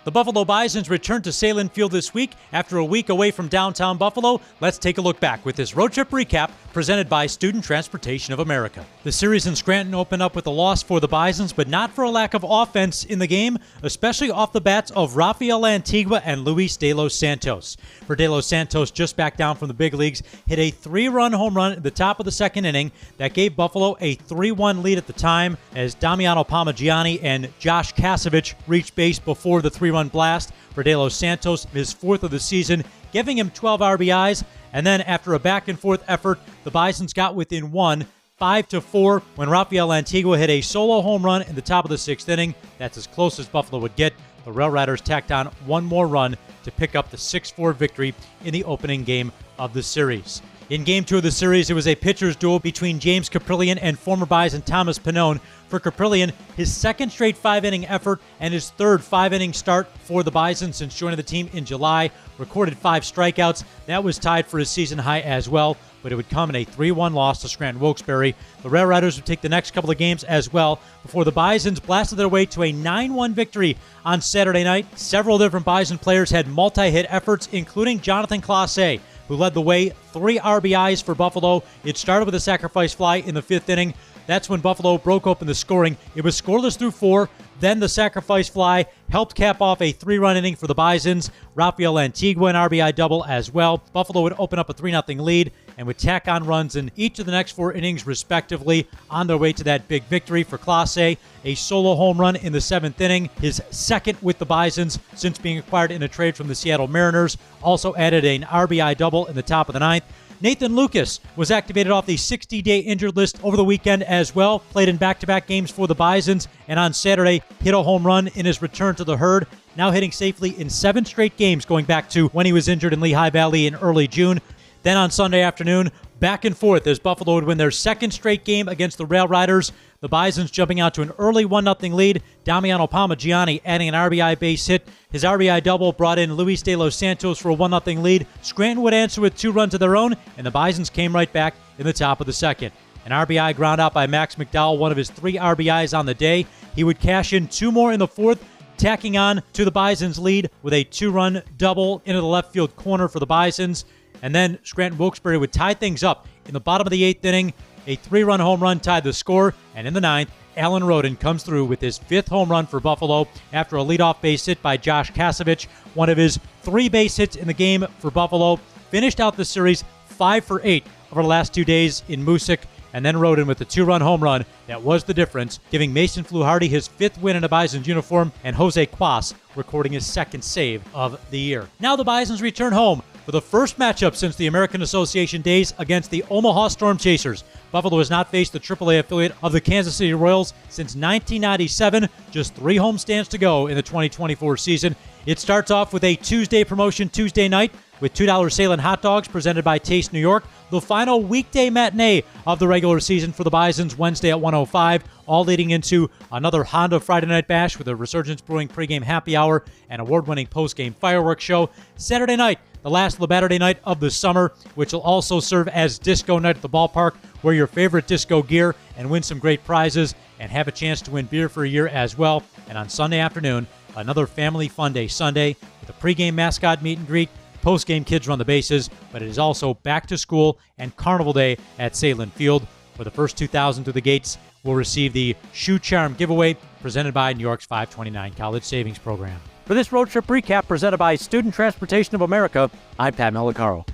The Buffalo Bisons return to Salem Field this week after a week away from downtown Buffalo. Let's take a look back with this road trip recap presented by Student Transportation of America. The series in Scranton opened up with a loss for the Bisons, but not for a lack of offense in the game, especially off the bats of Rafael Antigua and Luis De Los Santos. For De Los Santos, just back down from the big leagues, hit a 3-run home run at the top of the second inning that gave Buffalo a 3-1 lead at the time as Damiano Parmigiani and Josh Kasevich reached base before the 3-run blast for De Los Santos, his 4th of the season, giving him 12 RBIs. And then after a back-and-forth effort, the Bisons got within one, 5-4, when Rafael Antigua hit a solo home run in the top of the 6th inning. That's as close as Buffalo would get. The RailRiders tacked on one more run to pick up the 6-4 victory in the opening game of the series. In Game 2 of the series, it was a pitcher's duel between James Caprillion and former Bison Thomas Pannone. For Caprillion, his second straight 5-inning effort and his third 5-inning start for the Bison since joining the team in July. Recorded 5 strikeouts. That was tied for his season high as well, but it would come in a 3-1 loss to Scranton Wilkes-Barre. The RailRiders would take the next couple of games as well before the Bisons blasted their way to a 9-1 victory on Saturday night. Several different Bison players had multi-hit efforts, including Jonathan Clase, who led the way, 3 RBIs for Buffalo. It started with a sacrifice fly in the 5th inning. That's when Buffalo broke open the scoring. It was scoreless through 4. Then the sacrifice fly helped cap off a 3-run inning for the Bisons. Rafael Antigua an RBI double as well. Buffalo would open up a 3-0 lead and would tack on runs in each of the next 4 innings respectively on their way to that big victory. For Clase, a solo home run in the 7th inning, his second with the Bisons since being acquired in a trade from the Seattle Mariners. Also added an RBI double in the top of the 9th. Nathan Lucas was activated off the 60-day injured list over the weekend as well. Played in back-to-back games for the Bisons, and on Saturday hit a home run in his return to the herd. Now hitting safely in 7 straight games going back to when he was injured in Lehigh Valley in early June. Then on Sunday afternoon, back and forth as Buffalo would win their 2nd straight game against the RailRiders. The Bisons jumping out to an early 1-0 lead. Damiano Parmigiani adding an RBI base hit. His RBI double brought in Luis De Los Santos for a 1-0 lead. Scranton would answer with 2 runs of their own, and the Bisons came right back in the top of the 2nd. An RBI ground out by Max McDowell, one of his 3 RBIs on the day. He would cash in 2 more in the 4th, tacking on to the Bisons' lead with a 2-run double into the left field corner for the Bisons. And then Scranton Wilkes-Barre would tie things up in the bottom of the 8th inning. A 3-run home run tied the score, and in the 9th, Alan Roden comes through with his 5th home run for Buffalo after a leadoff base hit by Josh Kasevich, one of his 3 base hits in the game for Buffalo. Finished out the series 5 for 8 over the last 2 days in Moosic, and then Roden with the 2-run home run that was the difference, giving Mason Fluharty his 5th win in a Bisons uniform, and Jose Quas recording his 2nd save of the year. Now the Bisons return home for the first matchup since the American Association days against the Omaha Storm Chasers. Buffalo has not faced the AAA affiliate of the Kansas City Royals since 1997, just 3 homestands to go in the 2024 season. It starts off with a Tuesday promotion Tuesday night with $2 Salem hot dogs presented by Taste New York. The final weekday matinee of the regular season for the Bisons Wednesday at 1:05, all leading into another Honda Friday Night Bash with a Resurgence Brewing pregame happy hour and award-winning postgame fireworks show. Saturday night, the last Labatter night of the summer, which will also serve as disco night at the ballpark. Wear your favorite disco gear and win some great prizes and have a chance to win beer for a year as well. And on Sunday afternoon, another family fun day Sunday with a pregame mascot meet and greet. Post-game kids run the bases, but it is also back to school and Carnival Day at Salem Field, where the first 2,000 through the gates will receive the Shoe Charm giveaway presented by New York's 529 College Savings Program. For this road trip recap presented by Student Transportation of America, I'm Pat Malacaro.